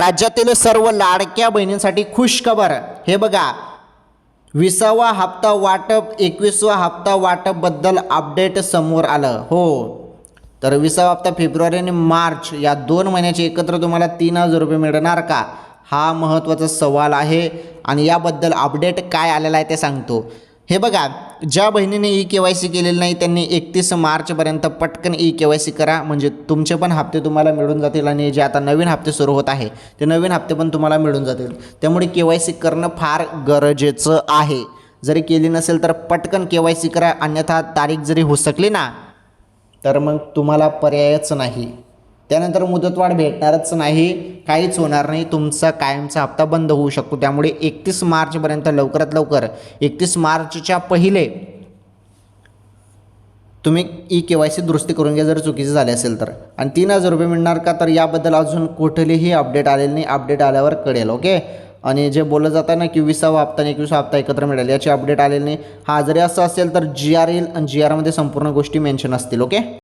राज्यातील सर्व लाडक्या बहिणींसाठी खुशखबर. हे बघा, 20वा हप्ता वाटप 21वा हप्ता वाटप बद्दल अपडेट समोर आलं. हो, तर 20वा हप्ता फेब्रुवारी आणि मार्च या 2 महिन्याचे एकत्र तुम्हाला 3,000 रुपये मिळणार का, हा महत्त्वाचा सवाल आहे. आणि याबद्दल अपडेट काय आलेला आहे ते सांगतो. हे बघा, ज्या बहिणीने KYC केलेलं नाही त्यांनी 31 मार्चपर्यंत पटकन KYC करा, म्हणजे तुमचे पण हप्ते तुम्हाला मिळून जातील आणि जे आता नवीन हप्ते सुरू होत आहे ते नवीन हप्ते पण तुम्हाला मिळून जातील. त्यामुळे KYC करणं फार गरजेचं आहे. जरी केली नसेल तर पटकन KYC करा, अन्यथा तारीख जरी हुसकली ना तर मग तुम्हाला पर्यायच नाही. त्यानंतर मुदतवाढ भेटणारच नाही, काहीच होणार नाही, तुमचा कायमचा हप्ता बंद होऊ शकतो. त्यामुळे 31 मार्चपर्यंत लवकरात लवकर 31 मार्चच्या पहिले तुम्ही KYC दुरुस्ती करून घ्या जर चुकीचे झाले असेल तर. आणि 3,000 रुपये मिळणार का, तर याबद्दल अजून कुठलीही अपडेट आलेली नाही. अपडेट आल्यावर कळेल. ओके. आणि जे बोललं जातं ना की 20वा हप्ता आणि 21वा हप्ता एकत्र मिळेल, याची अपडेट आलेली नाही. हा जरी असं असेल तर GR येईल आणि GR मध्ये संपूर्ण गोष्टी मेन्शन असतील. ओके.